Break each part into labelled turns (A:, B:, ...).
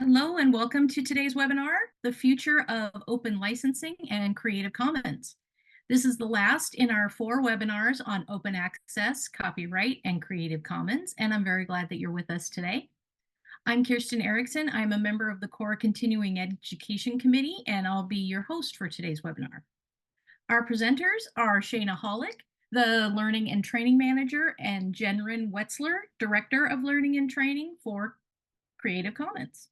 A: Hello and welcome to today's webinar, The Future of Open Licensing and Creative Commons. This is the last in our 4 webinars on open access, copyright, and Creative Commons, and I'm very glad that you're with us today. I'm Kirsten Erickson. I'm a member of the CORE Continuing Education Committee, and I'll be your host for today's webinar. Our presenters are Shana Hollick, the Learning and Training Manager, and Jenryn Wetzler, Director of Learning and Training for Creative Commons.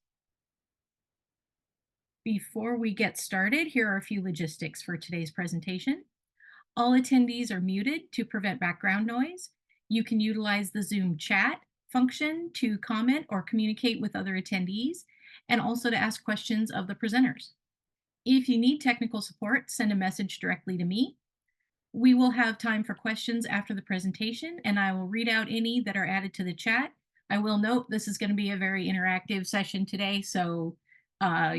A: Before we get started, here are a few logistics for today's presentation. All attendees are muted to prevent background noise. You can utilize the Zoom chat function to comment or communicate with other attendees, and also to ask questions of the presenters. If you need technical support, send a message directly to me. We will have time for questions after the presentation, and I will read out any that are added to the chat. I will note this is going to be a very interactive session today, so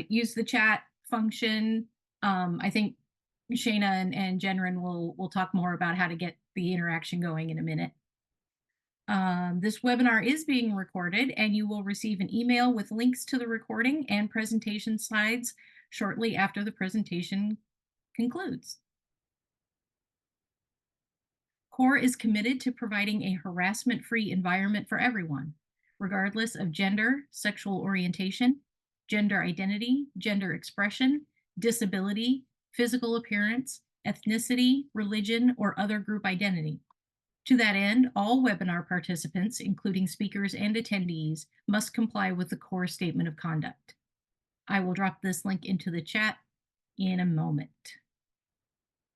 A: use the chat function. I think Shana and Jenryn will talk more about how to get the interaction going in a minute. This webinar is being recorded, and you will receive an email with links to the recording and presentation slides shortly after the presentation concludes. CORE is committed to providing a harassment-free environment for everyone, regardless of gender, sexual orientation, gender identity, gender expression, disability, physical appearance, ethnicity, religion, or other group identity. To that end, all webinar participants, including speakers and attendees, must comply with the CORE Statement of Conduct. I will drop this link into the chat in a moment.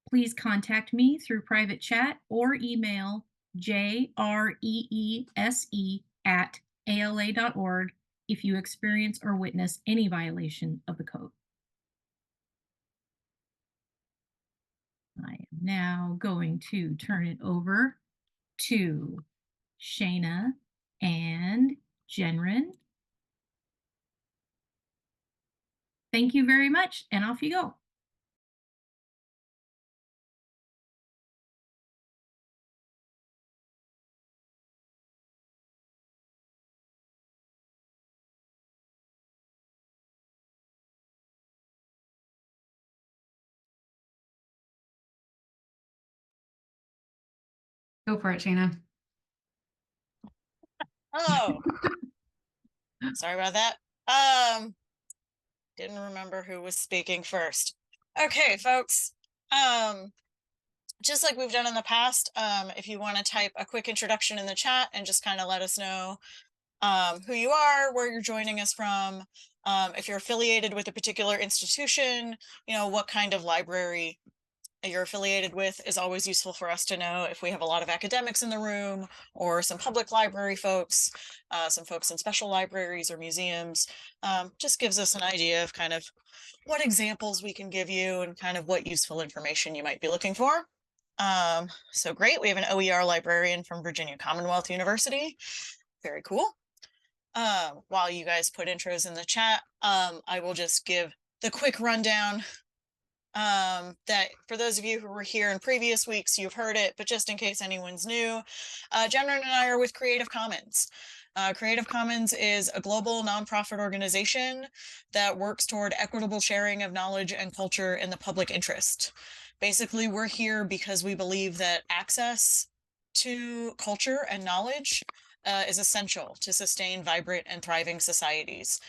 A: Please contact me through private chat or email jreese@ala.org if you experience or witness any violation of the code. I am now going to turn it over to Shana and Jenryn. Thank you very much, and off you go.
B: Go for it, Shana.
C: Oh, sorry about that. Didn't remember who was speaking first. Okay, folks. Just like we've done in the past, if you want to type a quick introduction in the chat and just kind of let us know who you are, where you're joining us from, if you're affiliated with a particular institution, what kind of library you're affiliated with is always useful for us to know. If we have a lot of academics in the room or some public library folks, some folks in special libraries or museums, just gives us an idea of kind of what examples we can give you and kind of what useful information you might be looking for. So great, we have an OER librarian from Virginia Commonwealth University. Very cool. While you guys put intros in the chat, I will just give the quick rundown that for those of you who were here in previous weeks, you've heard it, but just in case anyone's new, Jenryn and I are with Creative Commons. Creative Commons is a global nonprofit organization that works toward equitable sharing of knowledge and culture in the public interest. Basically, we're here because we believe that access to culture and knowledge is essential to sustain vibrant and thriving societies.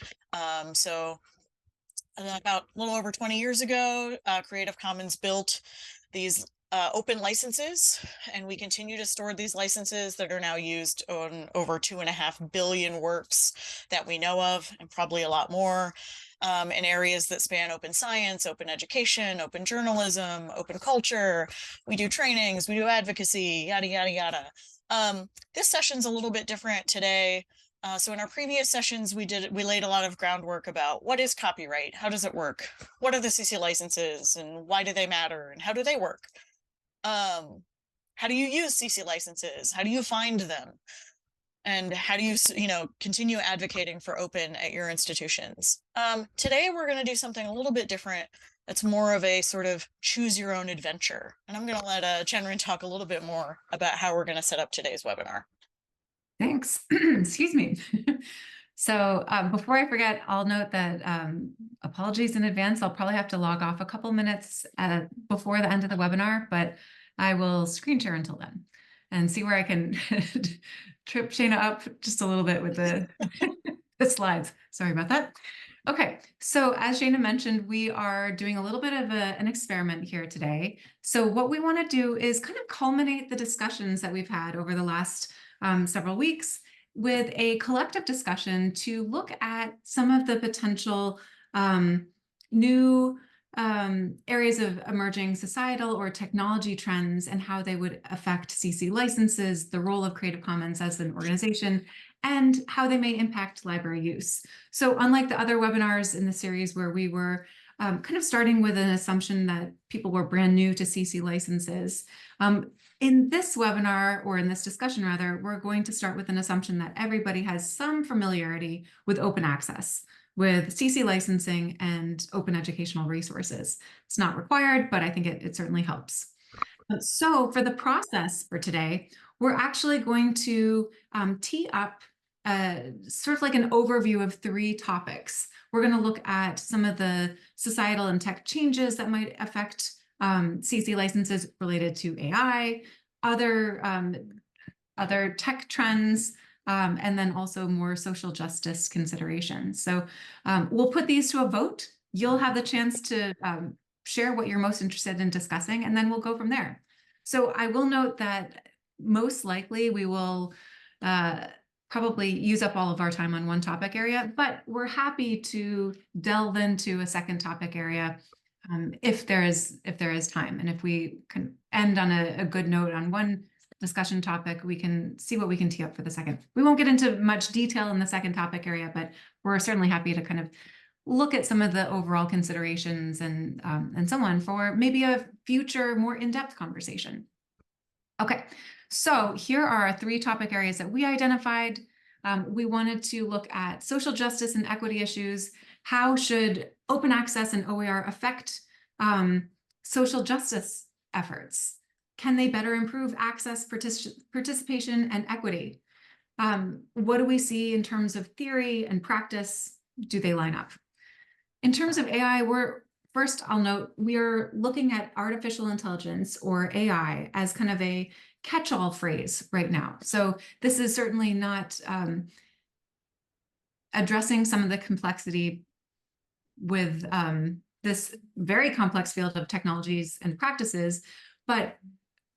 C: About a little over 20 years ago, Creative Commons built these open licenses, and we continue to store these licenses that are now used on over 2.5 billion works that we know of, and probably a lot more, in areas that span open science, open education, open journalism, open culture. We do trainings, we do advocacy, yada, yada, yada. This session's a little bit different today. So in our previous sessions, we laid a lot of groundwork about what is copyright, how does it work, what are the CC licenses, and why do they matter, and how do they work? How do you use CC licenses? How do you find them? And how do you, continue advocating for open at your institutions? Today, we're going to do something a little bit different. It's more of a sort of choose your own adventure. And I'm going to let Jenryn talk a little bit more about how we're going to set up today's webinar.
B: Thanks. Excuse me. So before I forget, I'll note that apologies in advance. I'll probably have to log off a couple minutes before the end of the webinar, but I will screen share until then and see where I can trip Shayna up just a little bit with the, the slides. Sorry about that. Okay, so as Shayna mentioned, we are doing a little bit of an experiment here today. So what we want to do is kind of culminate the discussions that we've had over the last several weeks with a collective discussion to look at some of the potential new areas of emerging societal or technology trends and how they would affect CC licenses, the role of Creative Commons as an organization, and how they may impact library use. So unlike the other webinars in the series where we were kind of starting with an assumption that people were brand new to CC licenses, in this webinar, or in this discussion rather, we're going to start with an assumption that everybody has some familiarity with open access, with CC licensing and open educational resources. It's not required, but I think it certainly helps. So for the process for today, we're actually going to tee up sort of like an overview of 3 topics. We're going to look at some of the societal and tech changes that might affect CC licenses related to AI, other tech trends, and then also more social justice considerations. So we'll put these to a vote. You'll have the chance to share what you're most interested in discussing, and then we'll go from there. So I will note that most likely we will probably use up all of our time on one topic area, but we're happy to delve into a second topic area if there is time. And if we can end on a good note on one discussion topic, we can see what we can tee up for the second. We won't get into much detail in the second topic area, but we're certainly happy to kind of look at some of the overall considerations and so on for maybe a future more in-depth conversation. Okay, so here are 3 topic areas that we identified. We wanted to look at social justice and equity issues. How should open access and OER affect social justice efforts? Can they better improve access, participation, and equity? What do we see in terms of theory and practice? Do they line up? In terms of AI, first, I'll note, we are looking at artificial intelligence, or AI, as kind of a catch-all phrase right now. So this is certainly not addressing some of the complexity with this very complex field of technologies and practices, but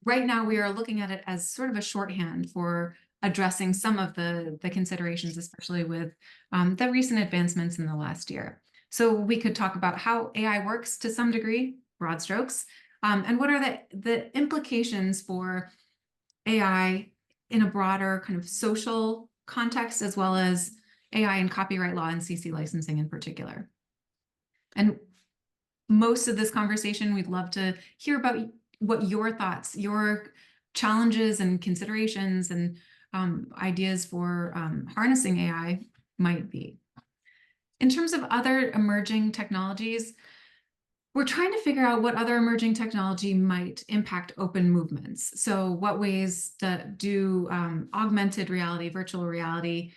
B: right now we are looking at it as sort of a shorthand for addressing some of the considerations, especially with the recent advancements in the last year. So we could talk about how AI works to some degree, broad strokes, and what are the implications for AI in a broader kind of social context, as well as AI and copyright law and CC licensing in particular. And most of this conversation, we'd love to hear about what your thoughts, your challenges and considerations and ideas for harnessing AI might be. In terms of other emerging technologies, we're trying to figure out what other emerging technology might impact open movements. So what ways do augmented reality, virtual reality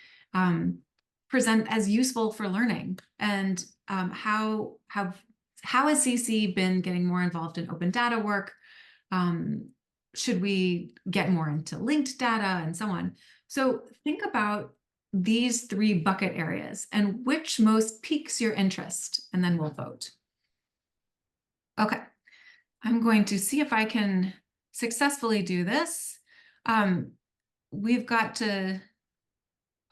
B: present as useful for learning? And how has CC been getting more involved in open data work? Should we get more into linked data and so on? So think about these 3 bucket areas and which most piques your interest, and then we'll vote. Okay, I'm going to see if I can successfully do this. We've got to,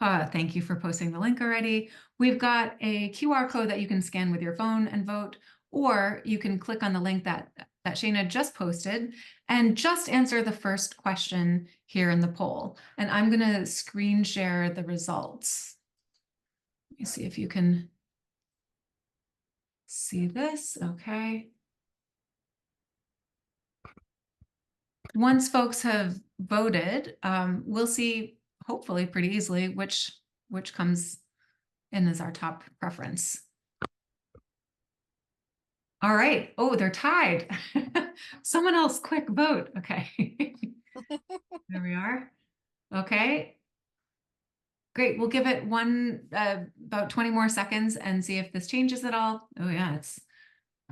B: thank you for posting the link already. We've got a QR code that you can scan with your phone and vote, or you can click on the link that Shayna just posted and just answer the first question here in the poll. And I'm going to screen share the results. Let me see if you can see this. Okay. Once folks have voted, we'll see, hopefully pretty easily, which comes in as our top preference. All right. Oh, they're tied. Someone else, quick vote. Okay. There we are. Okay. Great. We'll give it about 20 more seconds and see if this changes at all. Oh yeah, it's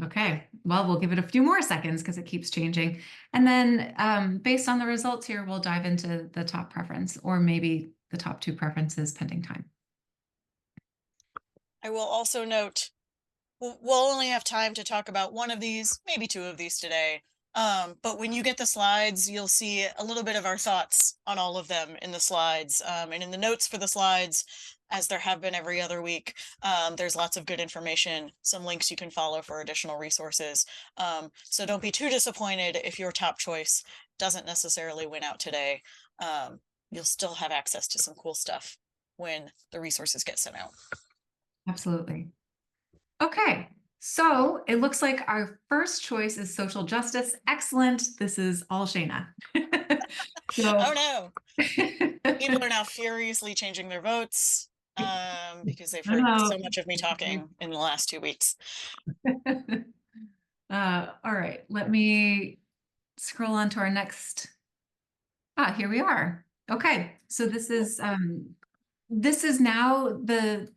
B: okay. Well, we'll give it a few more seconds because it keeps changing. And then based on the results here, we'll dive into the top preference or maybe the top 2 preferences pending time.
C: I will also note, we'll only have time to talk about one of these, maybe 2 of these today. But when you get the slides, you'll see a little bit of our thoughts on all of them in the slides. And in the notes for the slides, as there have been every other week, there's lots of good information, some links you can follow for additional resources. So don't be too disappointed if your top choice doesn't necessarily win out today. You'll still have access to some cool stuff when the resources get sent out.
B: Absolutely. Okay, so it looks like our first choice is social justice. Excellent. This is all Shayna.
C: Oh no. People are now furiously changing their votes because they've heard so much of me talking in the last 2 weeks.
B: All right, let me scroll on to our next. Here we are. Okay, so this is now the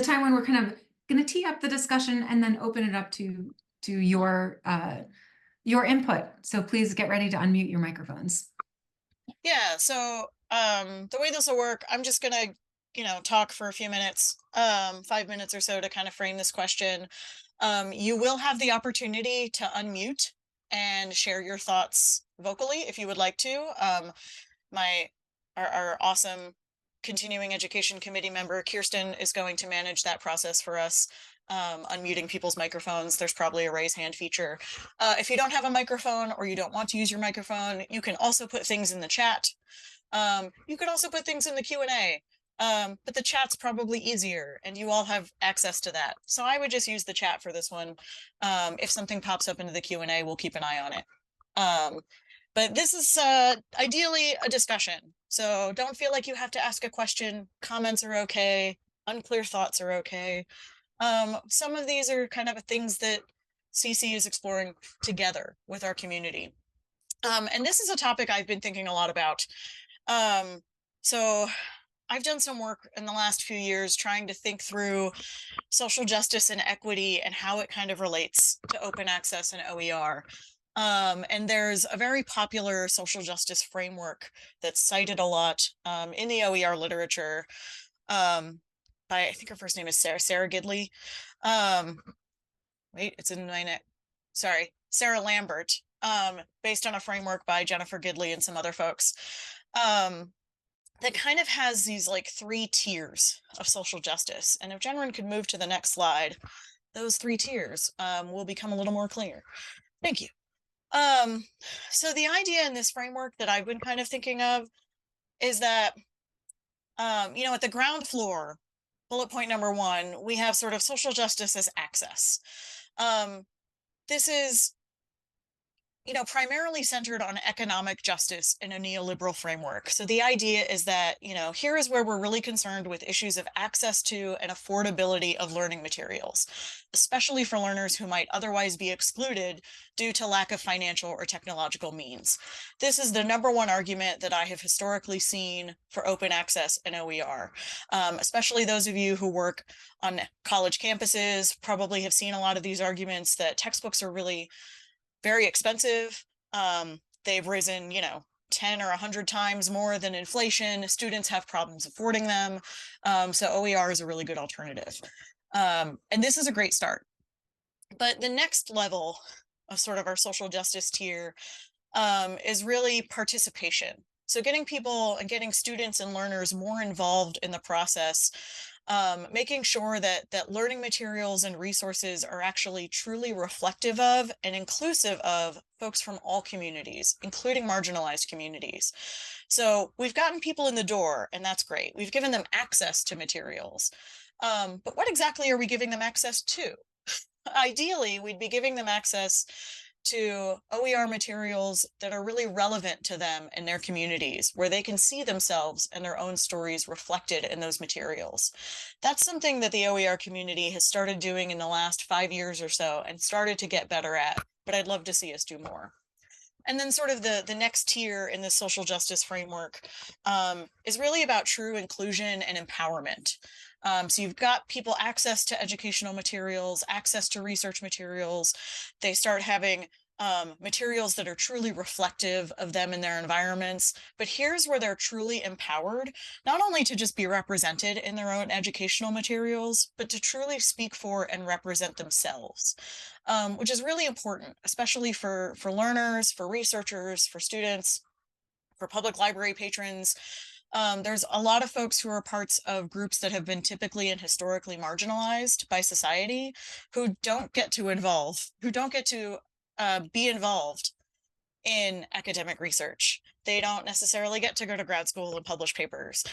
B: time when we're kind of going to tee up the discussion and then open it up to your input. So please get ready to unmute your microphones.
C: Yeah, so the way this will work, I'm just gonna, talk for a few minutes, 5 minutes or so to kind of frame this question. You will have the opportunity to unmute and share your thoughts vocally if you would like to. Our awesome continuing education committee member, Kirsten, is going to manage that process for us. Unmuting people's microphones. There's probably a raise hand feature. If you don't have a microphone or you don't want to use your microphone, you can also put things in the chat. You could also put things in the Q&A, but the chat's probably easier and you all have access to that. So I would just use the chat for this one. If something pops up into the Q&A, we'll keep an eye on it. But this is ideally a discussion. So don't feel like you have to ask a question. Comments are okay. Unclear thoughts are okay. Some of these are kind of things that CC is exploring together with our community. And this is a topic I've been thinking a lot about. So I've done some work in the last few years trying to think through social justice and equity and how it kind of relates to open access and OER. And there's a very popular social justice framework that's cited a lot in the OER literature by, I think her first name is Sarah Gidley. Wait, it's in my neck. Sorry, Sarah Lambert, based on a framework by Jennifer Gidley and some other folks. That kind of has these like 3 tiers of social justice. And if Jenron could move to the next slide, those 3 tiers will become a little more clear. Thank you. So the idea in this framework that I've been kind of thinking of is that, at the ground floor, bullet point number 1, we have sort of social justice as access. This is, primarily centered on economic justice in a neoliberal framework. So the idea is that, here is where we're really concerned with issues of access to and affordability of learning materials, especially for learners who might otherwise be excluded due to lack of financial or technological means. This is the number 1 argument that I have historically seen for open access and OER. Especially those of you who work on college campuses probably have seen a lot of these arguments that textbooks are really very expensive. They've risen, 10 or 100 times more than inflation. Students have problems affording them. So OER is a really good alternative. And this is a great start. But the next level of sort of our social justice tier is really participation. So getting people and getting students and learners more involved in the process, making sure that learning materials and resources are actually truly reflective of and inclusive of folks from all communities, including marginalized communities. So we've gotten people in the door, and that's great. We've given them access to materials. But what exactly are we giving them access to? Ideally, we'd be giving them access to OER materials that are really relevant to them and their communities, where they can see themselves and their own stories reflected in those materials. That's something that the OER community has started doing in the last 5 years or so and started to get better at, but I'd love to see us do more. And then sort of the next tier in this social justice framework is really about true inclusion and empowerment. So you've got people access to educational materials, access to research materials. They start having materials that are truly reflective of them and their environments. But here's where they're truly empowered, not only to just be represented in their own educational materials, but to truly speak for and represent themselves, which is really important, especially for learners, for researchers, for students, for public library patrons. There's a lot of folks who are parts of groups that have been typically and historically marginalized by society, who don't get to be involved in academic research. They don't necessarily get to go to grad school and publish papers.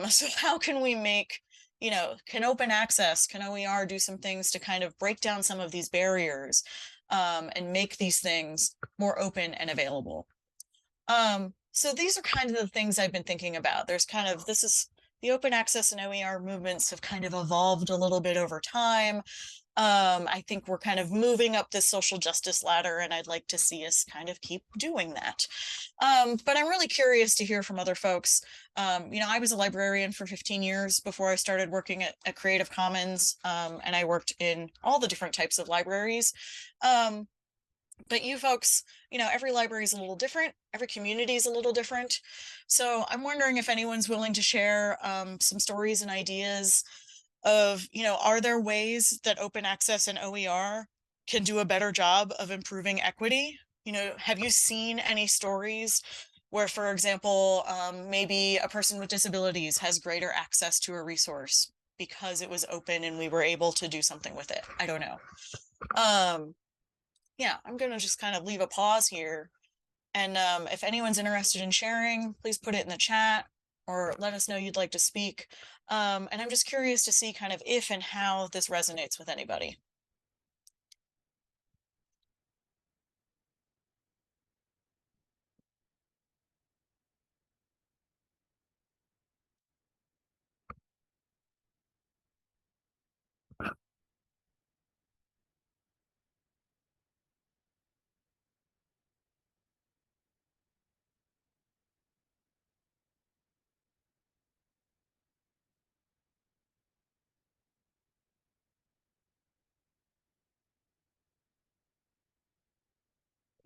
C: So how can we make, can open access, can OER do some things to kind of break down some of these barriers and make these things more open and available? So these are kind of the things I've been thinking about. The open access and OER movements have kind of evolved a little bit over time. I think we're kind of moving up this social justice ladder, and I'd like to see us kind of keep doing that. But I'm really curious to hear from other folks. I was a librarian for 15 years before I started working at Creative Commons, and I worked in all the different types of libraries. But you folks, every library is a little different. Every community is a little different. So I'm wondering if anyone's willing to share some stories and ideas of, are there ways that open access and OER can do a better job of improving equity? Have you seen any stories where, for example, maybe a person with disabilities has greater access to a resource because it was open and we were able to do something with it? I don't know. Yeah, I'm going to just kind of leave a pause here. And if anyone's interested in sharing, please put it in the chat or let us know you'd like to speak. And I'm just curious to see kind of if and how this resonates with anybody.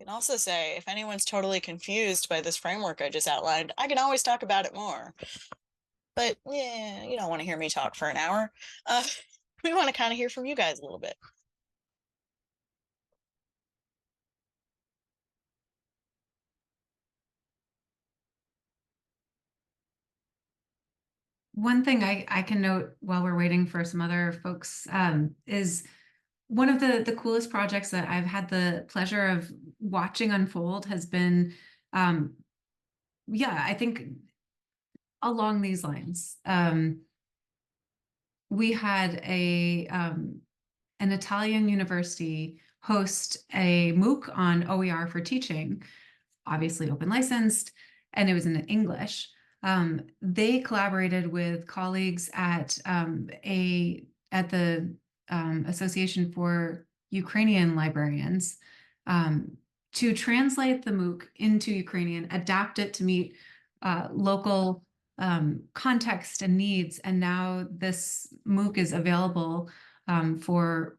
C: I can also say, if anyone's totally confused by this framework I just outlined, I can always talk about it more. But yeah, you don't want to hear me talk for an hour. We want to kind of hear from you guys a little bit.
B: One thing I can note while we're waiting for some other folks is one of the coolest projects that I've had the pleasure of watching unfold has been, I think along these lines. We had an Italian university host a MOOC on OER for teaching, obviously open licensed, and it was in English. They collaborated with colleagues at the Association for Ukrainian Librarians to translate the MOOC into Ukrainian, adapt it to meet local context and needs. And now this MOOC is available for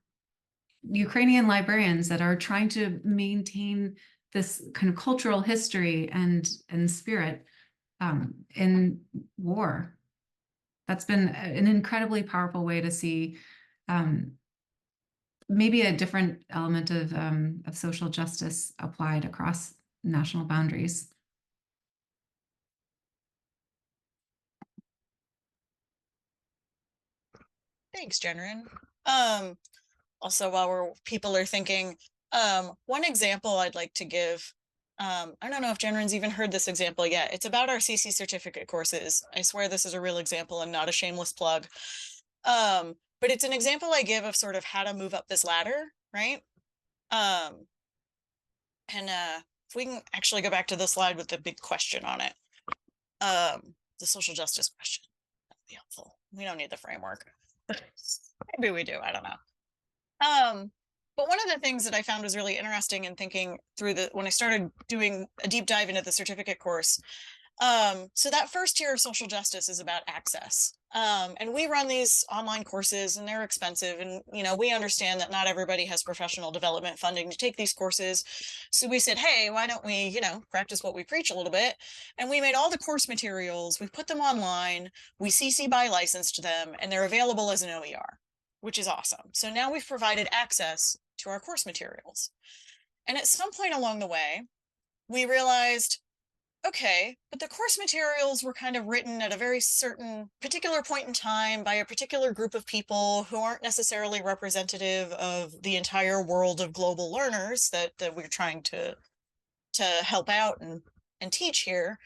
B: Ukrainian librarians that are trying to maintain this kind of cultural history and spirit in war. That's been an incredibly powerful way to see maybe a different element of social justice applied across national boundaries.
C: Thanks, Jenrin. Also, while people are thinking, one example I'd like to give, I don't know if Jenrin's even heard this example yet. It's about our CC certificate courses. I swear this is a real example and not a shameless plug. But it's an example I give of sort of how to move up this ladder, right? If we can actually go back to the slide with the big question on it, the social justice question, that'd be helpful. We don't need the framework. Maybe we do, I don't know. But one of the things that I found was really interesting in thinking through when I started doing a deep dive into the certificate course. So that first year of social justice is about access. And we run these online courses and they're expensive. And, we understand that not everybody has professional development funding to take these courses. So we said, hey, why don't we, practice what we preach a little bit? And we made all the course materials, we put them online, we CC BY licensed them, and they're available as an OER, which is awesome. So now we've provided access to our course materials. And at some point along the way, we realized, okay, but the course materials were kind of written at a very certain particular point in time by a particular group of people who aren't necessarily representative of the entire world of global learners that we're trying to help out and teach here.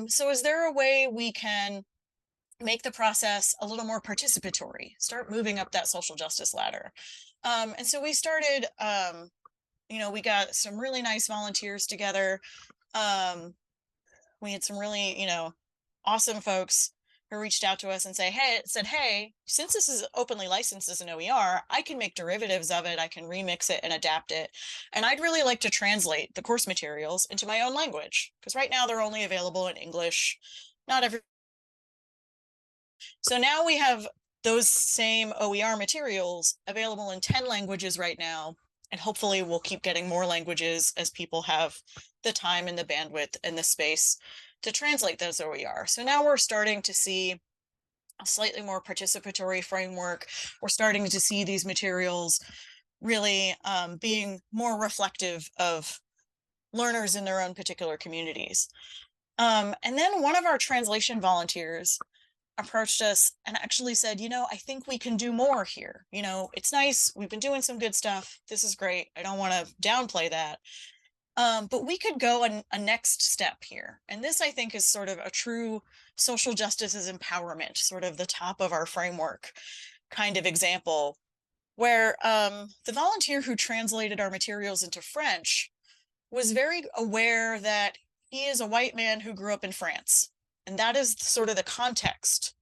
C: So is there a way we can make the process a little more participatory, start moving up that social justice ladder? And so we started, we got some really nice volunteers together. We had some really, awesome folks who reached out to us and said, hey, since this is openly licensed as an OER, I can make derivatives of it. I can remix it and adapt it. And I'd really like to translate the course materials into my own language, because right now they're only available in English. Not every. So now we have those same OER materials available in 10 languages right now. And hopefully we'll keep getting more languages as people have the time and the bandwidth and the space to translate those OER. So now we're starting to see a slightly more participatory framework. We're starting to see these materials really being more reflective of learners in their own particular communities. And then one of our translation volunteers approached us and actually said, I think we can do more here. It's nice. We've been doing some good stuff. This is great. I don't want to downplay that. But we could go a next step here. And this, I think, is sort of a true social justice as empowerment, sort of the top of our framework kind of example, where the volunteer who translated our materials into French was very aware that he is a white man who grew up in France. And that is sort of the context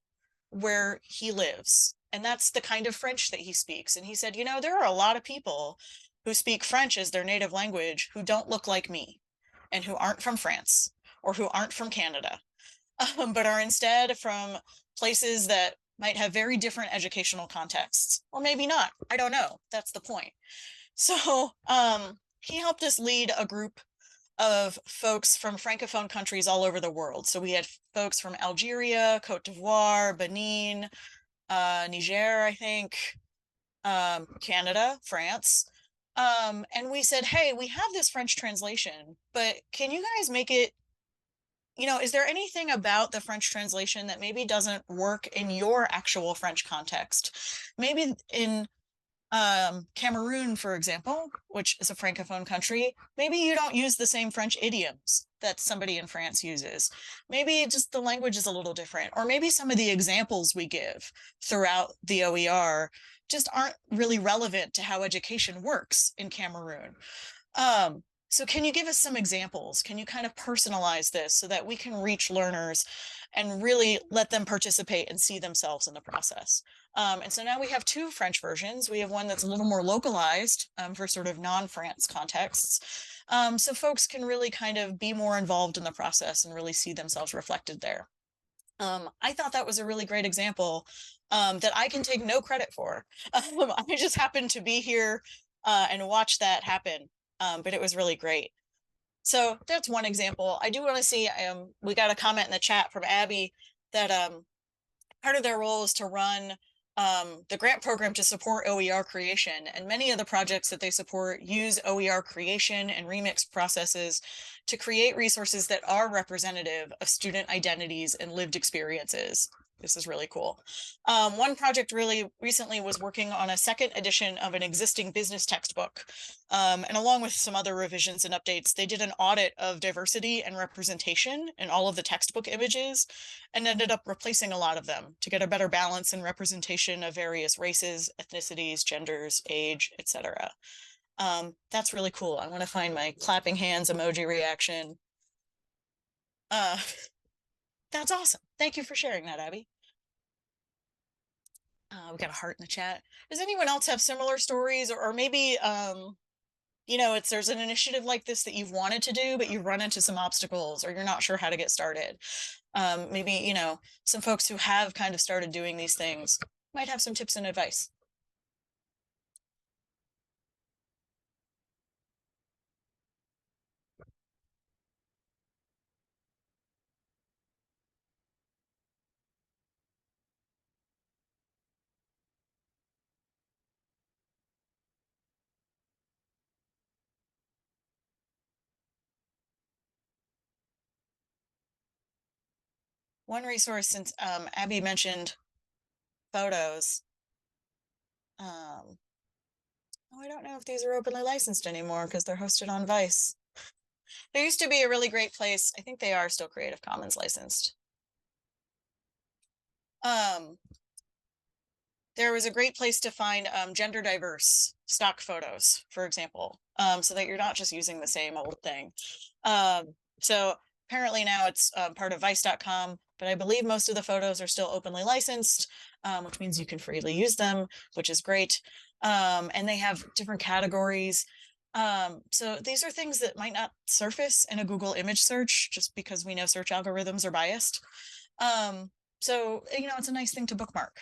C: where he lives. And that's the kind of French that he speaks. And he said, there are a lot of people who speak French as their native language who don't look like me and who aren't from France or who aren't from Canada, but are instead from places that might have very different educational contexts, or maybe not. I don't know. That's the point. So he helped us lead a group of folks from Francophone countries all over the world. So we had folks from Algeria, Cote d'Ivoire, Benin, Niger, I think, Canada, France. And we said, hey, we have this French translation, but can you guys make it, is there anything about the French translation that maybe doesn't work in your actual French context? Maybe in Cameroon, for example, which is a Francophone country, maybe you don't use the same French idioms that somebody in France uses. Maybe just the language is a little different, or maybe some of the examples we give throughout the OER just aren't really relevant to how education works in Cameroon. So can you give us some examples? Can you kind of personalize this so that we can reach learners and really let them participate and see themselves in the process? And so now we have two French versions. We have one that's a little more localized for sort of non-France contexts. So folks can really kind of be more involved in the process and really see themselves reflected there. I thought that was a really great example that I can take no credit for. I just happened to be here and watch that happen, but it was really great. So that's one example. I do want to see, we got a comment in the chat from Abby that part of their role is to run the grant program to support OER creation. And many of the projects that they support use OER creation and remix processes to create resources that are representative of student identities and lived experiences. This is really cool. One project really recently was working on a second edition of an existing business textbook. And along with some other revisions and updates, they did an audit of diversity and representation in all of the textbook images and ended up replacing a lot of them to get a better balance and representation of various races, ethnicities, genders, age, etc. That's really cool. I want to find my clapping hands emoji reaction. That's awesome. Thank you for sharing that, Abby. We got a heart in the chat. Does anyone else have similar stories, or maybe there's an initiative like this that you've wanted to do, but you've run into some obstacles, or you're not sure how to get started? Maybe some folks who have kind of started doing these things might have some tips and advice. One resource, since Abby mentioned photos. Oh, I don't know if these are openly licensed anymore because they're hosted on Vice. There used to be a really great place. I think they are still Creative Commons licensed. There was a great place to find gender diverse stock photos, for example, so that you're not just using the same old thing. So apparently now it's part of vice.com, but I believe most of the photos are still openly licensed, which means you can freely use them, which is great. And they have different categories. So these are things that might not surface in a Google image search just because we know search algorithms are biased. So, it's a nice thing to bookmark.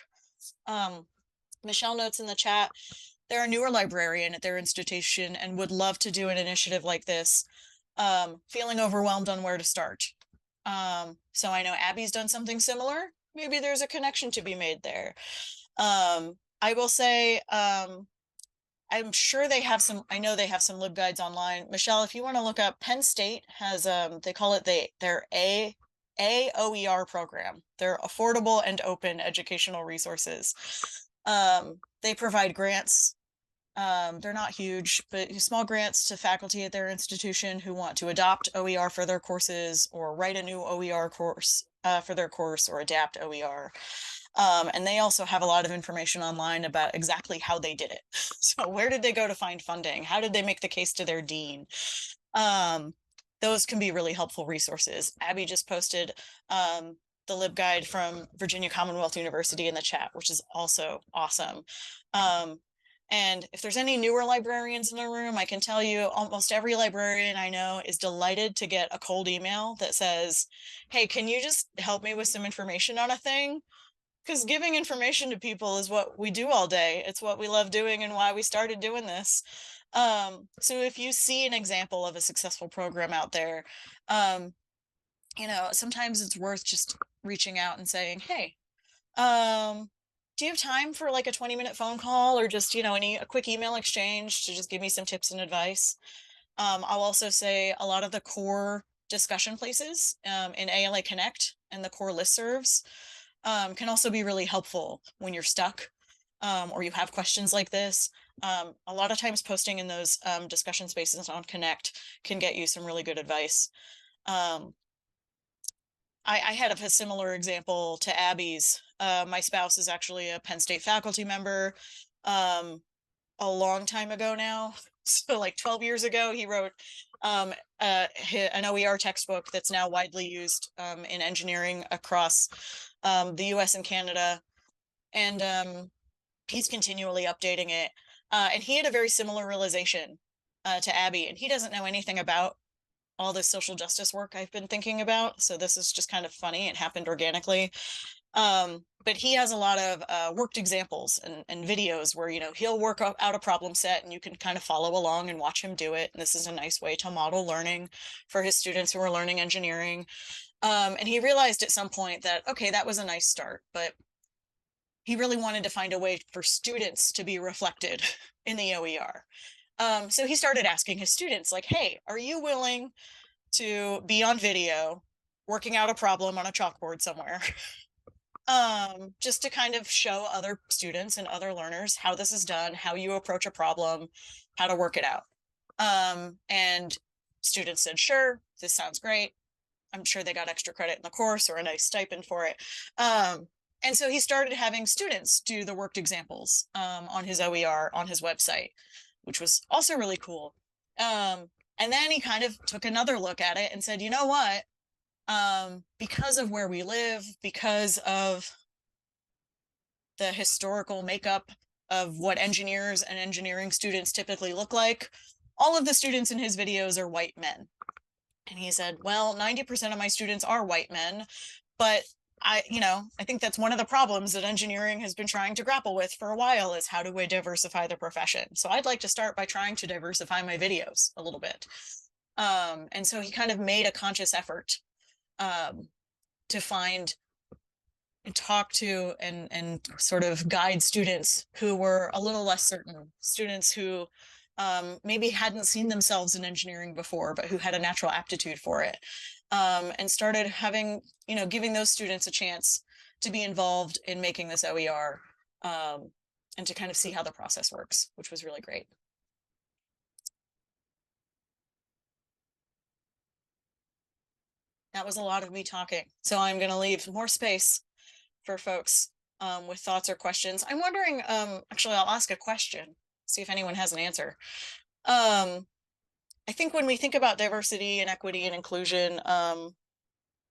C: Michelle notes in the chat, they're a newer librarian at their institution and would love to do an initiative like this. Feeling overwhelmed on where to start. So I know Abby's done something similar. Maybe there's a connection to be made there. I will say, I'm sure they have some, I know they have some LibGuides online. Michelle, if you want to look up, Penn State has, they call it their AOER program. They're affordable and open educational resources. They provide grants. They're not huge, but small grants to faculty at their institution who want to adopt OER for their courses or write a new OER course for their course or adapt OER. And they also have a lot of information online about exactly how they did it. So where did they go to find funding? How did they make the case to their dean? Those can be really helpful resources. Abby just posted the LibGuide from Virginia Commonwealth University in the chat, which is also awesome. And if there's any newer librarians in the room, I can tell you almost every librarian I know is delighted to get a cold email that says, hey, can you just help me with some information on a thing? Because giving information to people is what we do all day. It's what we love doing and why we started doing this. So if you see an example of a successful program out there, sometimes it's worth just reaching out and saying, hey, do you have time for like a 20-minute phone call or just, a quick email exchange to just give me some tips and advice? I'll also say a lot of the core discussion places in ALA Connect and the core listservs can also be really helpful when you're stuck or you have questions like this. A lot of times posting in those discussion spaces on Connect can get you some really good advice. I had a similar example to Abby's. My spouse is actually a Penn State faculty member a long time ago now. So like 12 years ago, he wrote an OER textbook that's now widely used in engineering across the US and Canada. And he's continually updating it. And he had a very similar realization to Abby, and he doesn't know anything about all this social justice work I've been thinking about. So this is just kind of funny. It happened organically. But he has a lot of worked examples and videos where, he'll work out a problem set and you can kind of follow along and watch him do it. And this is a nice way to model learning for his students who are learning engineering. And he realized at some point that, okay, that was a nice start, but he really wanted to find a way for students to be reflected in the OER. So he started asking his students like, hey, are you willing to be on video working out a problem on a chalkboard somewhere? Just to kind of show other students and other learners how this is done, how you approach a problem, how to work it out. And students said, sure, this sounds great. I'm sure they got extra credit in the course or a nice stipend for it. And so he started having students do the worked examples on his OER on his website, which was also really cool. And then he kind of took another look at it and said, you know what? Because of where we live, because of the historical makeup of what engineers and engineering students typically look like, all of the students in his videos are white men. And he said, well, 90% of my students are white men, but I think that's one of the problems that engineering has been trying to grapple with for a while, is how do we diversify the profession? So I'd like to start by trying to diversify my videos a little bit. And so he kind of made a conscious effort to find and talk to and sort of guide students who were a little less certain, students who maybe hadn't seen themselves in engineering before, but who had a natural aptitude for it. And started having, giving those students a chance to be involved in making this OER and to kind of see how the process works, which was really great. That was a lot of me talking. So I'm going to leave more space for folks with thoughts or questions. I'm wondering, actually, I'll ask a question, see if anyone has an answer. I think when we think about diversity and equity and inclusion,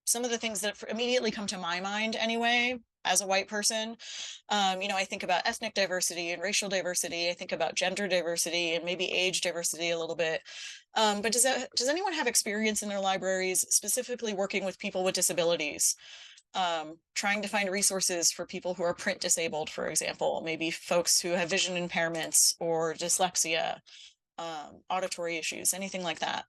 C: some of the things that immediately come to my mind anyway, as a white person, I think about ethnic diversity and racial diversity. I think about gender diversity and maybe age diversity a little bit. But does anyone have experience in their libraries specifically working with people with disabilities? Trying to find resources for people who are print disabled, for example, maybe folks who have vision impairments or dyslexia, auditory issues, anything like that.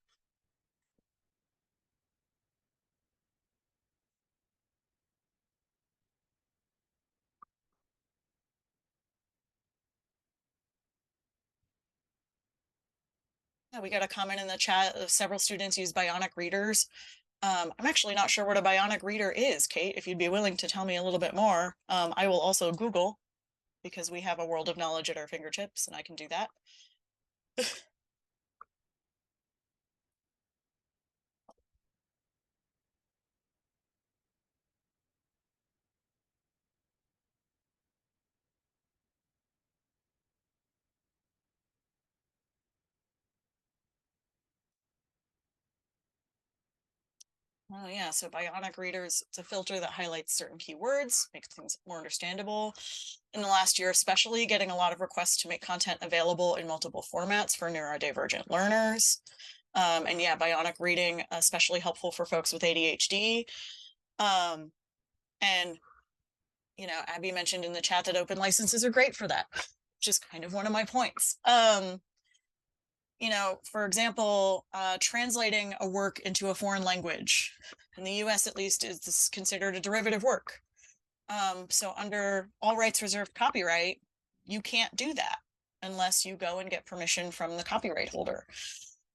C: Yeah, we got a comment in the chat of several students use bionic readers. I'm actually not sure what a bionic reader is, Kate, if you'd be willing to tell me a little bit more. I will also Google, because we have a world of knowledge at our fingertips and I can do that. Oh yeah, so bionic readers, it's a filter that highlights certain keywords, makes things more understandable. In the last year, especially, getting a lot of requests to make content available in multiple formats for neurodivergent learners. And yeah, bionic reading, especially helpful for folks with ADHD. And, Abby mentioned in the chat that open licenses are great for that, which is kind of one of my points. For example, translating a work into a foreign language, in the US at least, is considered a derivative work. So under all rights reserved copyright, you can't do that unless you go and get permission from the copyright holder.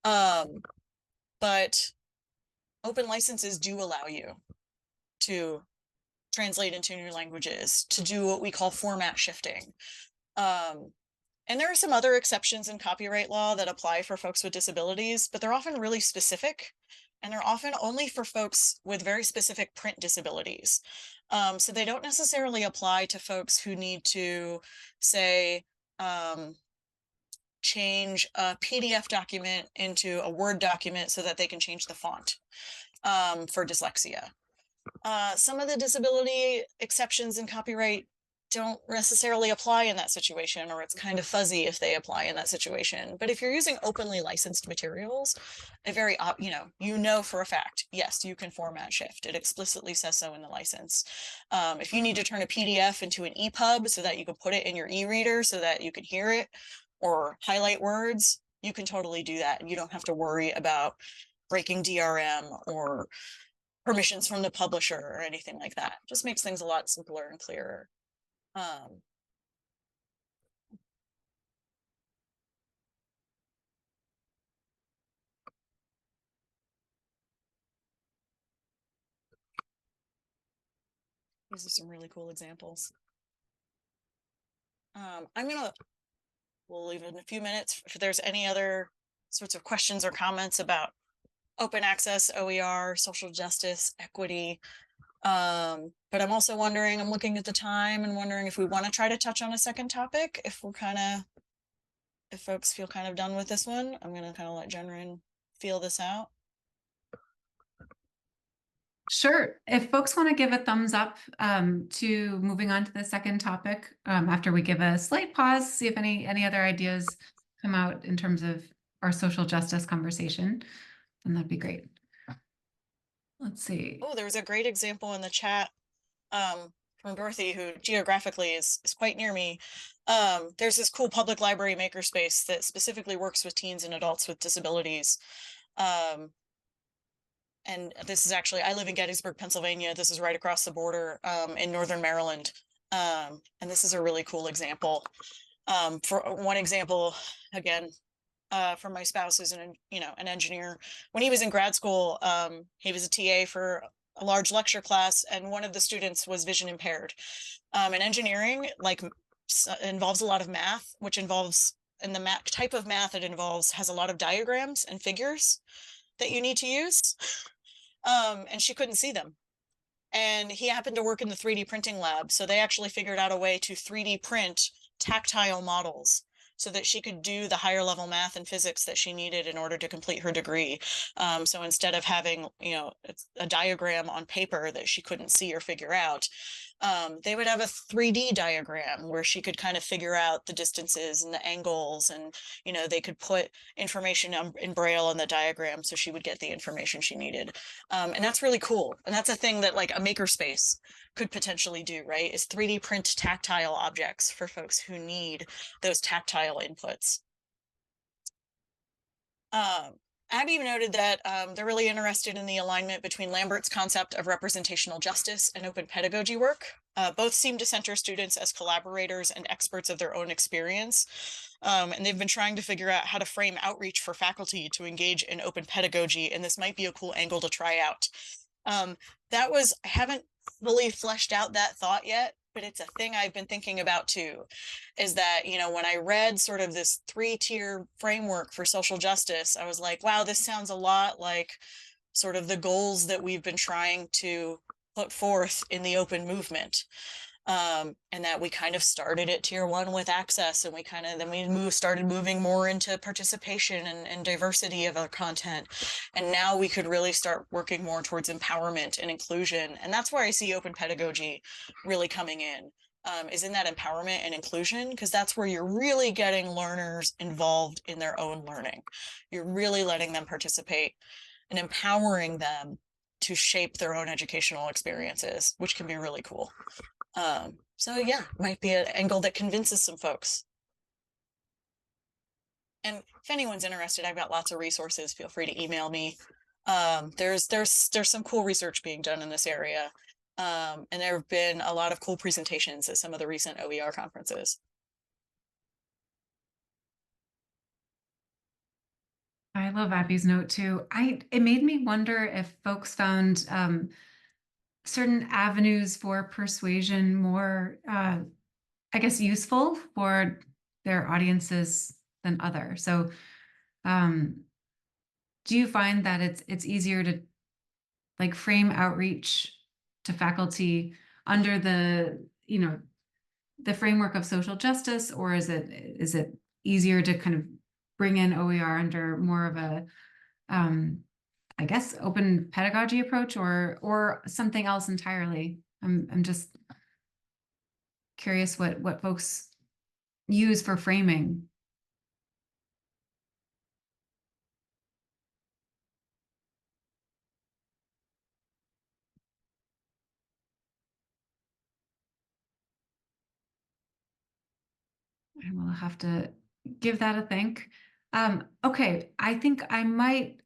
C: But open licenses do allow you to translate into new languages, to do what we call format shifting. And there are some other exceptions in copyright law that apply for folks with disabilities, but they're often really specific, and they're often only for folks with very specific print disabilities. So they don't necessarily apply to folks who need to, say, change a PDF document into a Word document so that they can change the font for dyslexia. Some of the disability exceptions in copyright don't necessarily apply in that situation, or it's kind of fuzzy if they apply in that situation. But if you're using openly licensed materials, for a fact, yes, you can format shift. It explicitly says so in the license. If you need to turn a PDF into an EPUB so that you can put it in your e-reader so that you can hear it or highlight words, you can totally do that. And you don't have to worry about breaking DRM or permissions from the publisher or anything like that. Just makes things a lot simpler and clearer. These are some really cool examples. We'll leave it in a few minutes if there's any other sorts of questions or comments about open access, OER, social justice, equity. But I'm also wondering, I'm looking at the time and wondering if we want to try to touch on a second topic, if folks feel kind of done with this one. I'm going to kind of let Jenrin feel this out.
B: Sure. If folks want to give a thumbs up to moving on to the second topic, after we give a slight pause, see if any other ideas come out in terms of our social justice conversation, then that'd be great. Let's see.
C: Oh, there was a great example in the chat from Dorothy, who geographically is quite near me. There's this cool public library makerspace that specifically works with teens and adults with disabilities. And this is actually, I live in Gettysburg, Pennsylvania. This is right across the border in Northern Maryland. And this is a really cool example. For one example, again, from my spouse, who's an engineer. When he was in grad school, he was a TA for a large lecture class, and one of the students was vision impaired. And engineering involves a lot of math, which involves, and the type of math it involves has a lot of diagrams and figures that you need to use. And she couldn't see them. And he happened to work in the 3D printing lab. So they actually figured out a way to 3D print tactile models so that she could do the higher level math and physics that she needed in order to complete her degree. So instead of having, a diagram on paper that she couldn't see or figure out, they would have a 3D diagram where she could kind of figure out the distances and the angles, and they could put information in Braille on the diagram so she would get the information she needed. And that's really cool. And that's a thing that like a makerspace could potentially do, right? Is 3D print tactile objects for folks who need those tactile inputs. Abby noted that they're really interested in the alignment between Lambert's concept of representational justice and open pedagogy work. Both seem to center students as collaborators and experts of their own experience. And they've been trying to figure out how to frame outreach for faculty to engage in open pedagogy, and this might be a cool angle to try out. I haven't fully fleshed out that thought yet, but it's a thing I've been thinking about too, is that, when I read sort of this 3-tier framework for social justice, I was like, wow, this sounds a lot like sort of the goals that we've been trying to put forth in the open movement. And that we kind of started at tier 1 with access, and we started moving more into participation and diversity of our content. And now we could really start working more towards empowerment and inclusion. And that's where I see open pedagogy really coming in, is in that empowerment and inclusion, because that's where you're really getting learners involved in their own learning. You're really letting them participate and empowering them to shape their own educational experiences, which can be really cool. So yeah, might be an angle that convinces some folks. And if anyone's interested, I've got lots of resources. Feel free to email me. There's some cool research being done in this area. And there have been a lot of cool presentations at some of the recent OER conferences.
B: I love Abby's note too. It made me wonder if folks found certain avenues for persuasion more, I guess, useful for their audiences than other. So do you find that it's easier to like frame outreach to faculty under the framework of social justice, or is it easier to kind of bring in OER under more of a I guess open pedagogy approach, or something else entirely? I'm just curious what folks use for framing. I will have to give that a think. Okay, I think I might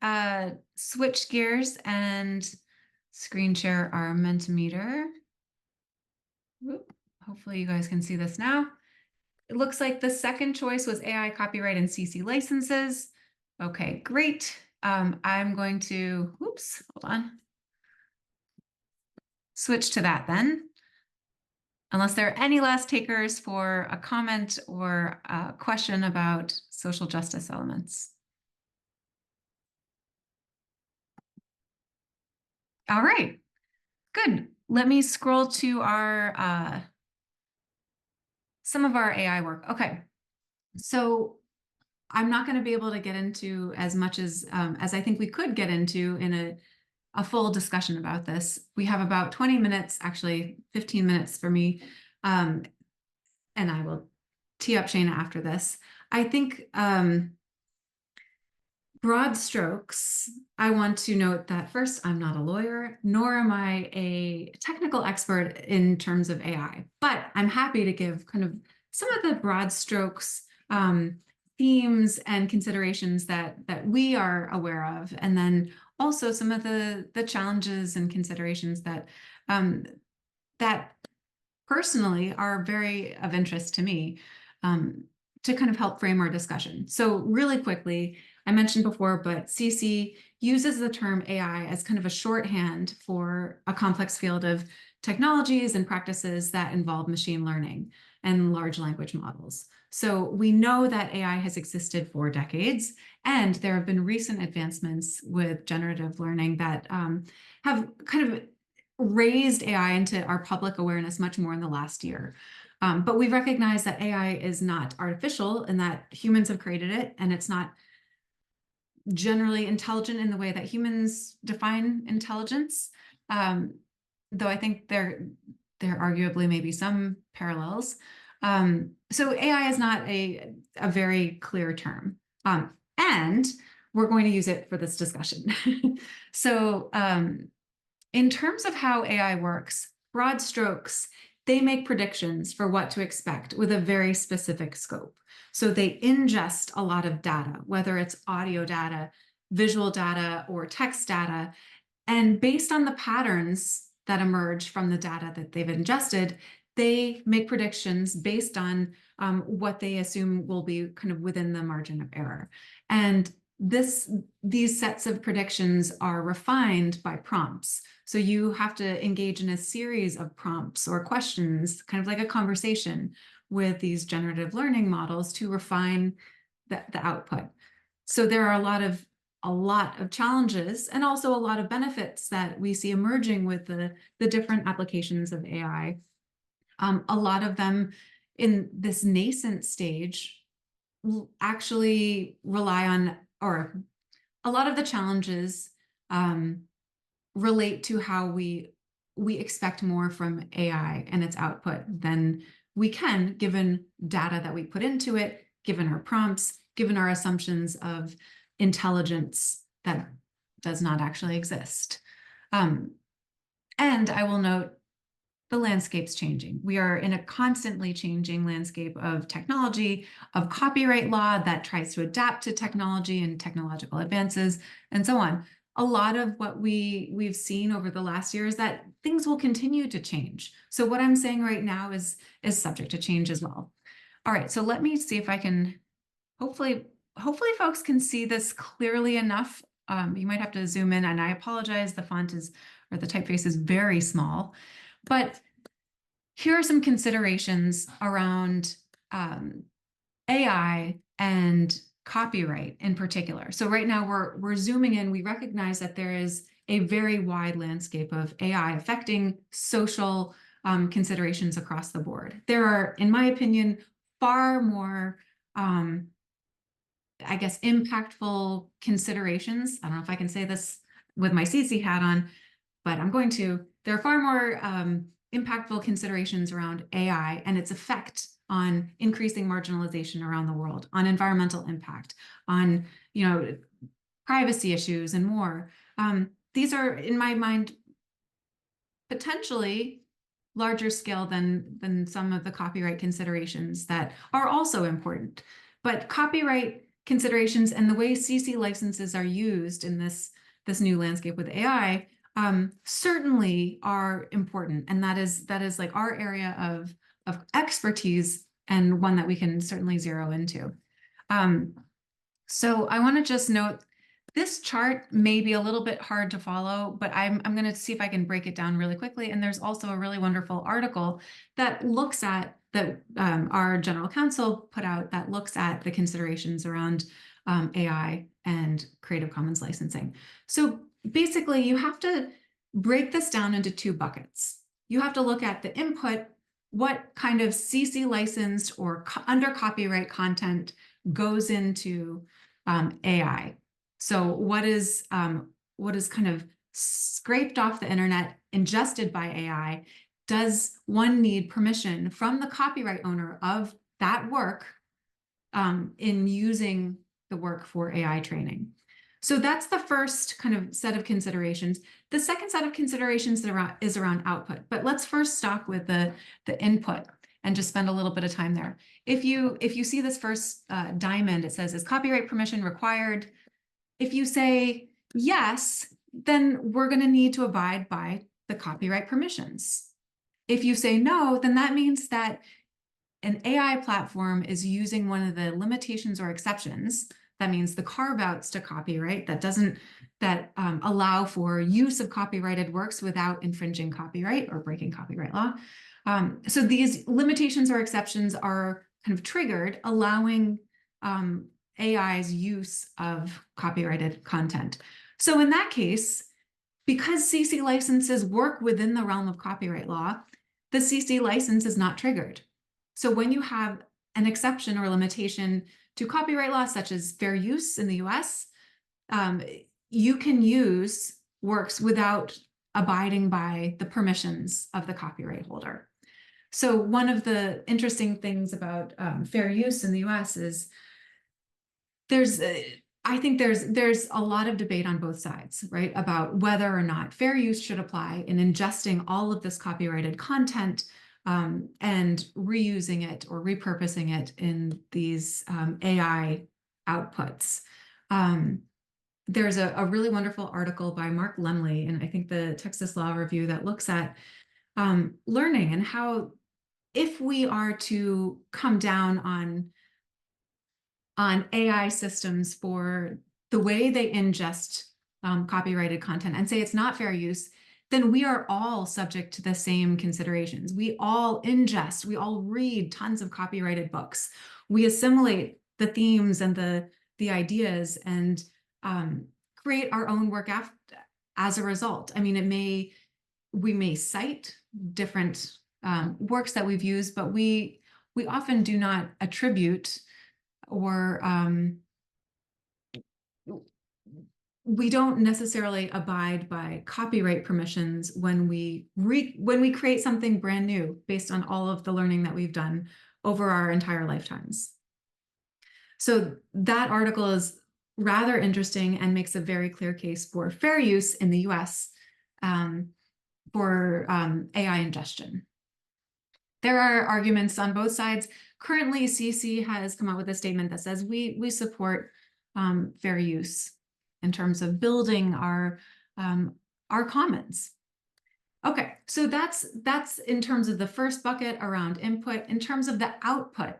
B: switch gears and screen share our Mentimeter. Whoop. Hopefully you guys can see this now. It looks like the second choice was AI copyright and CC licenses. Okay, great. I'm going to, oops, hold on. Switch to that then. Unless there are any last takers for a comment or a question about social justice elements. All right, good. Let me scroll to our some of our AI work. Okay, so I'm not going to be able to get into as much as I think we could get into in a full discussion about this. We have about 20 minutes, actually 15 minutes for me, and I will tee up Shana after this. I think broad strokes, I want to note that first, I'm not a lawyer, nor am I a technical expert in terms of AI, but I'm happy to give kind of some of the broad strokes, themes and considerations that we are aware of, and then also some of the challenges and considerations that that personally are very of interest to me, to kind of help frame our discussion. So really quickly, I mentioned before, but CC uses the term AI as kind of a shorthand for a complex field of technologies and practices that involve machine learning and large language models. So we know that AI has existed for decades, and there have been recent advancements with generative learning that have kind of raised AI into our public awareness much more in the last year. But we recognize that AI is not artificial and that humans have created it, and it's not generally intelligent in the way that humans define intelligence. Though I think there arguably may be some parallels. So AI is not a very clear term. And we're going to use it for this discussion. So in terms of how AI works, broad strokes, they make predictions for what to expect with a very specific scope. So they ingest a lot of data, whether it's audio data, visual data, or text data. And based on the patterns that emerge from the data that they've ingested, they make predictions based on what they assume will be kind of within the margin of error. And these sets of predictions are refined by prompts. So you have to engage in a series of prompts or questions, kind of like a conversation with these generative learning models to refine the output. So there are a lot of challenges and also a lot of benefits that we see emerging with the different applications of AI. A lot of them in this nascent stage actually rely on, or a lot of the challenges relate to how we expect more from AI and its output than we can, given data that we put into it, given our prompts, given our assumptions of intelligence that does not actually exist. And I will note, the landscape's changing. We are in a constantly changing landscape of technology, of copyright law that tries to adapt to technology and technological advances, and so on. A lot of what we've seen over the last year is that things will continue to change. So what I'm saying right now is subject to change as well. All right, so let me see if I can, hopefully folks can see this clearly enough. You might have to zoom in, and I apologize, the font is, or the typeface is very small. But here are some considerations around AI and copyright in particular. So right now we're zooming in. We recognize that there is a very wide landscape of AI affecting social considerations across the board. There are, in my opinion, far more, I guess, impactful considerations. I don't know if I can say this with my CC hat on, but I'm going to. There are far more impactful considerations around AI and its effect on increasing marginalization around the world, on environmental impact, on privacy issues, and more. These are, in my mind, potentially larger scale than some of the copyright considerations that are also important. But copyright considerations and the way CC licenses are used in this new landscape with AI certainly are important, and that is like our area of expertise, and one that we can certainly zero into. So I want to just note, this chart may be a little bit hard to follow, but I'm going to see if I can break it down really quickly. And there's also a really wonderful article that looks at that our general counsel put out, that looks at the considerations around AI and Creative Commons licensing. So basically, you have to break this down into two buckets. You have to look at the input, what kind of CC licensed or under copyright content goes into AI. So what is kind of scraped off the internet, ingested by AI, does one need permission from the copyright owner of that work in using the work for AI training? So that's the first kind of set of considerations. The second set of considerations is around output. But let's first stop with the input and just spend a little bit of time there. If you see this first diamond, it says, is copyright permission required? If you say yes, then we're going to need to abide by the copyright permissions. If you say no, then that means that an AI platform is using one of the limitations or exceptions. That means the carve-outs to copyright that allow for use of copyrighted works without infringing copyright or breaking copyright law. So these limitations or exceptions are kind of triggered, allowing AI's use of copyrighted content. So in that case, because CC licenses work within the realm of copyright law, the CC license is not triggered. So when you have an exception or limitation to copyright law, such as fair use in the US, you can use works without abiding by the permissions of the copyright holder. So one of the interesting things about fair use in the US is I think there's a lot of debate on both sides, right, about whether or not fair use should apply in ingesting all of this copyrighted content and reusing it or repurposing it in these AI outputs. There's a really wonderful article by Mark Lemley in, I think, the Texas Law Review that looks at learning and how, if we are to come down on AI systems for the way they ingest copyrighted content and say it's not fair use, then we are all subject to the same considerations. We all ingest, we all read tons of copyrighted books. We assimilate the themes and the ideas and create our own work as a result. I mean, we may cite different works that we've used, but we often do not attribute or we don't necessarily abide by copyright permissions when we create something brand new based on all of the learning that we've done over our entire lifetimes. So that article is rather interesting and makes a very clear case for fair use in the US for AI ingestion. There are arguments on both sides. Currently, CC has come out with a statement that says we support fair use in terms of building our commons. Okay, so that's in terms of the first bucket around input. In terms of the output,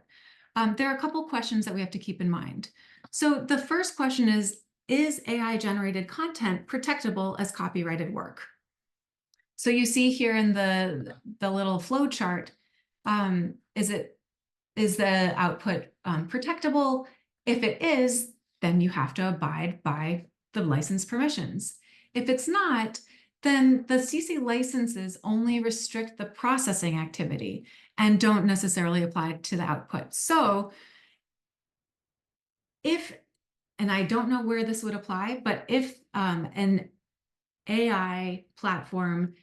B: there are a couple questions that we have to keep in mind. So the first question is AI generated content protectable as copyrighted work? So you see here in the little flow chart, is the output protectable? If it is, then you have to abide by the license permissions. If it's not, then the CC licenses only restrict the processing activity and don't necessarily apply to the output. So and I don't know where this would apply, but if an AI platform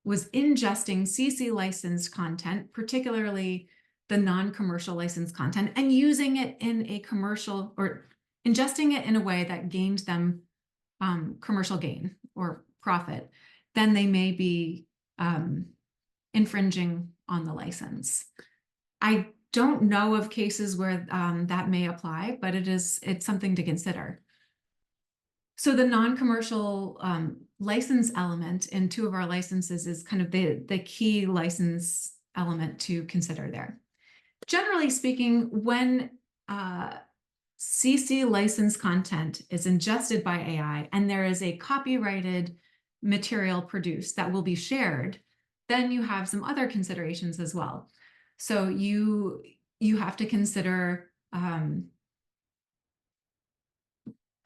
B: was ingesting CC licensed content, particularly the non-commercial licensed content, and using it in a commercial or ingesting it in a way that gained them commercial gain or profit, then they may be infringing on the license. I don't know of cases where that may apply, but it's something to consider. So the non-commercial license element in two of our licenses is kind of the key license element to consider there. Generally speaking, when CC licensed content is ingested by AI and there is a copyrighted material produced that will be shared, then you have some other considerations as well. So you have to consider, I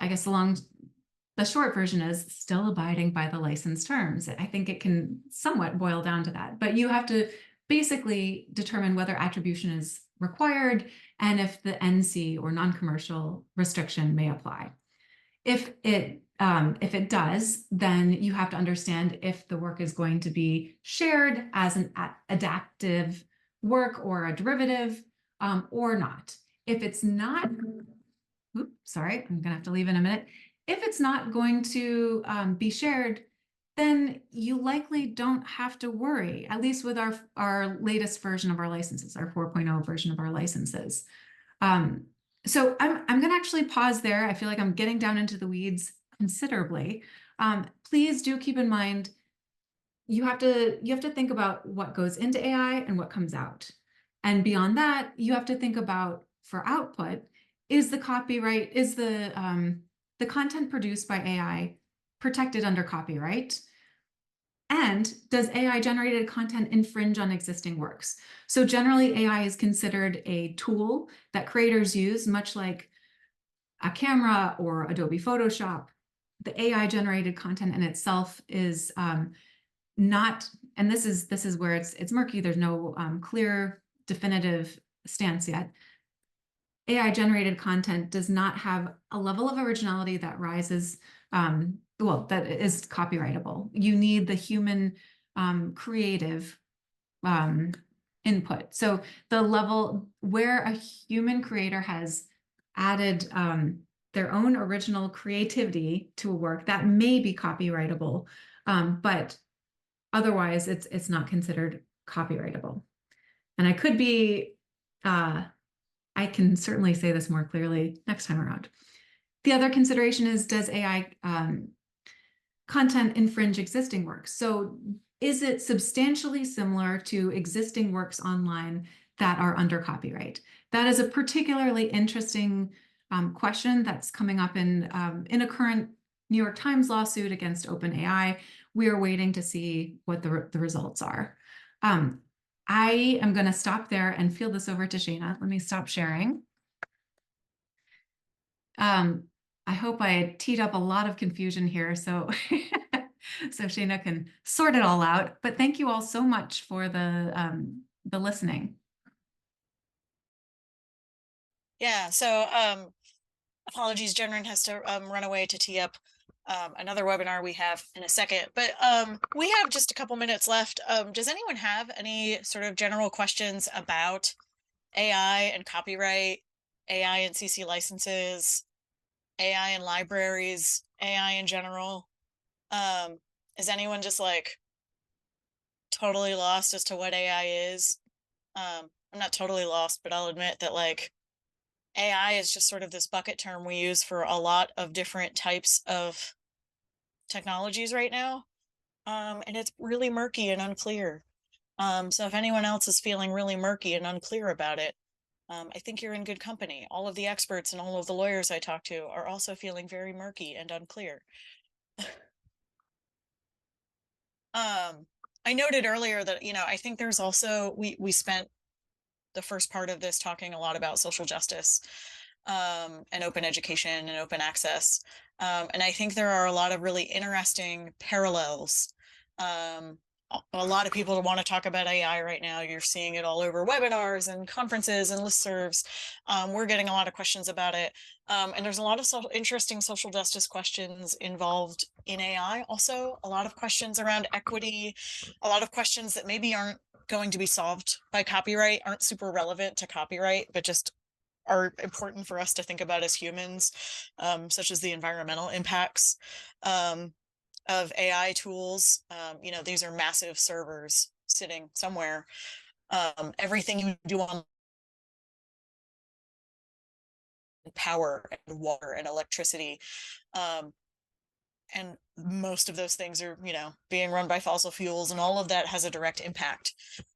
B: guess the short version is still abiding by the license terms. I think it can somewhat boil down to that, but you have to basically determine whether attribution is required and if the NC or non-commercial restriction may apply. If it If it does, then you have to understand if the work is going to be shared as an adaptive work or a derivative, or not. If it's not, oops, sorry, I'm gonna have to leave in a minute. If it's not going to be shared, then you likely don't have to worry, at least with our latest version of our licenses, our 4.0 version of our licenses. So I'm gonna actually pause there. I feel like I'm getting down into the weeds considerably. Please do keep in mind, you have to think about what goes into AI and what comes out. And beyond that, you have to think about, for output, is the copyright, is the content produced by AI protected under copyright? And does AI generated content infringe on existing works? So generally, AI is considered a tool that creators use, much like a camera or Adobe Photoshop. The AI generated content in itself is not, and this is where it's murky. There's no clear, definitive stance yet. AI generated content does not have a level of originality that rises, well, that is copyrightable. You need the human creative input. So the level where a human creator has added their own original creativity to a work, that may be copyrightable, but otherwise it's not considered copyrightable. And I could be, I can certainly say this more clearly next time around. The other consideration is, does AI content infringe existing works? So is it substantially similar to existing works online that are under copyright? That is a particularly interesting question that's coming up in a current New York Times lawsuit against OpenAI. We are waiting to see what the results are. I am going to stop there and field this over to Shayna. Let me stop sharing. I hope I teed up a lot of confusion here, so so Shayna can sort it all out. But thank you all so much for the listening.
C: Yeah, so apologies, Jenrin has to run away to tee up another webinar we have in a second, but we have just a couple minutes left. Does anyone have any sort of general questions about AI and copyright, AI and CC licenses, AI and libraries, AI in general? Is anyone just like totally lost as to what AI is? I'm not totally lost, but I'll admit that like AI is just sort of this bucket term we use for a lot of different types of technologies right now. And it's really murky and unclear. So if anyone else is feeling really murky and unclear about it, I think you're in good company. All of the experts and all of the lawyers I talk to are also feeling very murky and unclear. I noted earlier that, you know, I think there's also, we spent the first part of this talking a lot about social justice and open education and open access. And I think there are a lot of really interesting parallels. A lot of people want to talk about AI right now. You're seeing it all over webinars and conferences and listservs. We're getting a lot of questions about it. And there's a lot of interesting social justice questions involved in AI. Also, a lot of questions around equity, a lot of questions that maybe aren't going to be solved by copyright, aren't super relevant to copyright, but just are important for us to think about as humans, such as the environmental impacts of AI tools. You know, these are massive servers sitting somewhere. Everything you do on power and water and electricity. And most of those things are, you know, being run by fossil fuels, and all of that has a direct impact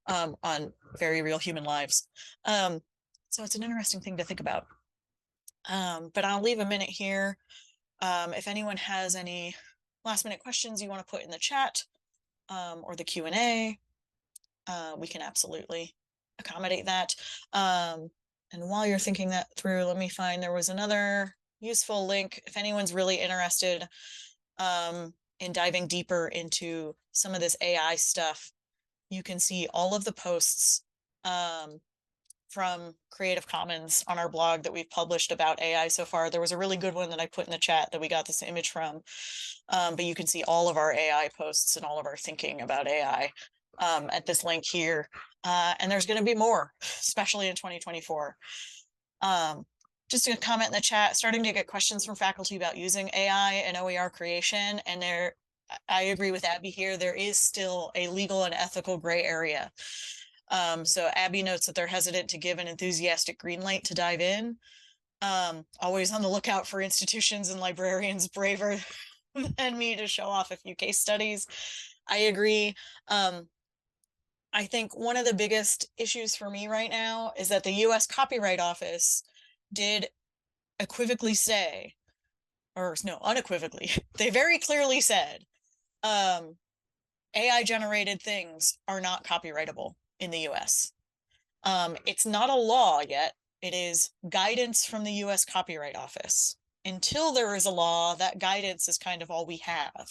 C: on very real human lives. So it's an interesting thing to think about. But I'll leave a minute here. If anyone has any last minute questions you want to put in the chat or the Q&A, we can absolutely accommodate that. And while you're thinking that through, let me find, there was another useful link. If anyone's really interested in diving deeper into some of this AI stuff, you can see all of the posts from Creative Commons on our blog that we've published about AI so far. There was a really good one that I put in the chat that we got this image from. But you can see all of our AI posts and all of our thinking about AI at this link here. And there's going to be more, especially in 2024. Just a comment in the chat, starting to get questions from faculty about using AI and OER creation. And I agree with Abby here. There is still a legal and ethical gray area. So Abby notes that they're hesitant to give an enthusiastic green light to dive in. Always on the lookout for institutions and librarians braver than me to show off a few case studies. I agree. I think one of the biggest issues for me right now is that the US Copyright Office did equivocally say, or no, unequivocally, they very clearly said, AI generated things are not copyrightable in the US. It's not a law yet. It is guidance from the US Copyright Office. Until there is a law, that guidance is kind of all we have.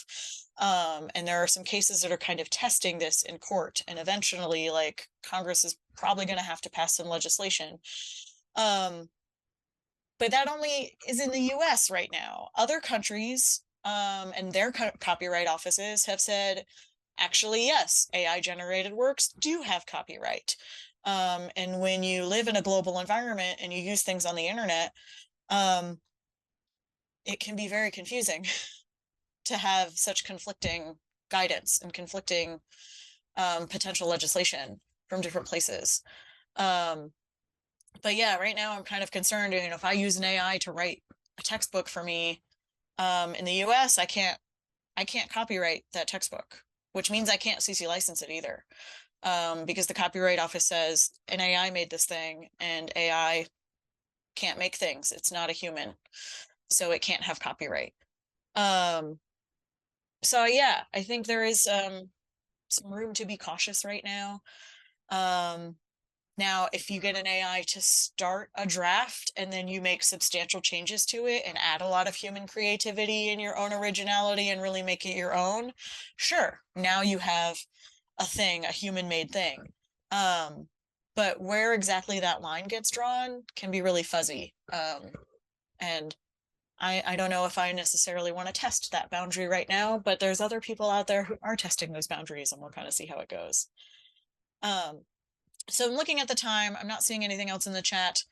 C: And there are some cases that are kind of testing this in court, and eventually, like, Congress is probably going to have to pass some legislation. But that only is in the US right now. Other countries and their copyright offices have said, actually, yes, AI generated works do have copyright. And when you live in a global environment and you use things on the internet, it can be very confusing to have such conflicting guidance and conflicting potential legislation from different places. But yeah, right now I'm kind of concerned, if I use an AI to write a textbook for me in the US, I can't copyright that textbook, which means I can't CC license it either. Because the Copyright Office says an AI made this thing, and AI can't make things. It's not a human, so it can't have copyright. So yeah, I think there is some room to be cautious right now. Now, if you get an AI to start a draft and then you make substantial changes to it and add a lot of human creativity and your own originality and really make it your own, sure, now you have a thing, a human-made thing. But where exactly that line gets drawn can be really fuzzy. And I don't know if I necessarily want to test that boundary right now, but there's other people out there who are testing those boundaries, and we'll kind of see how it goes. So I'm looking at the time. I'm not seeing anything else in the chat.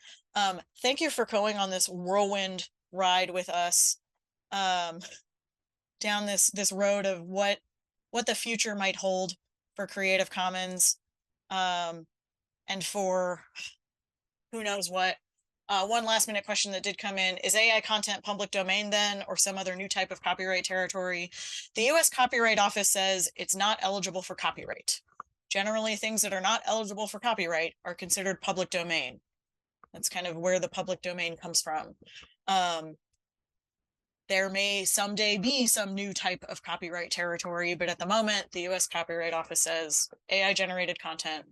C: Thank you for going on this whirlwind ride with us down this road of what the future might hold for Creative Commons and for who knows what. One last minute question that did come in: is AI content public domain then, or some other new type of copyright territory? The US Copyright Office says it's not eligible for copyright. Generally, things that are not eligible for copyright are considered public domain. That's kind of where the public domain comes from. There may someday be some new type of copyright territory, but at the moment, the US Copyright Office says AI generated content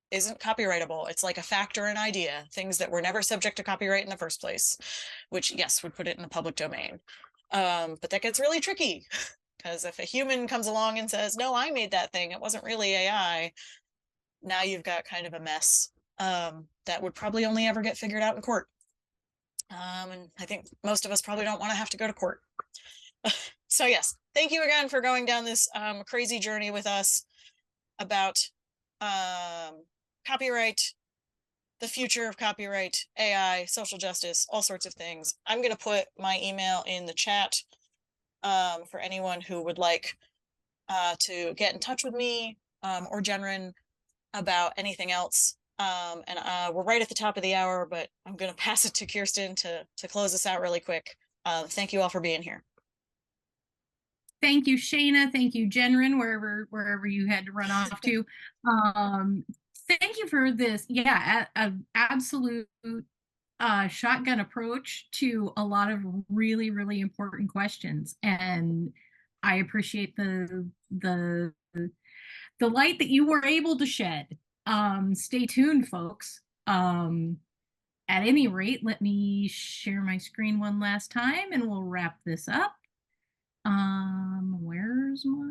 C: isn't copyrightable. It's like a fact or an idea, things that were never subject to copyright in the first place, which, yes, would put it in the public domain. But that gets really tricky. Because if a human comes along and says, no, I made that thing, it wasn't really AI, now you've got kind of a mess that would probably only ever get figured out in court. And I think most of us probably don't want to have to go to court. So yes, thank you again for going down this crazy journey with us about copyright, the future of copyright, AI, social justice, all sorts of things. I'm going to put my email in the chat for anyone who would like to get in touch with me or Jenren about anything else. And we're right at the top of the hour, but I'm going to pass it to Kirsten to close us out really quick. Thank you all for being here.
A: Thank you, Shayna. Thank you, Jenren, wherever you had to run off to. Thank you for this. Yeah, an absolute shotgun approach to a lot of really, really important questions, and I appreciate the light that you were able to shed. Stay tuned, folks. At any rate, let me share my screen one last time, and we'll wrap this up. Where's my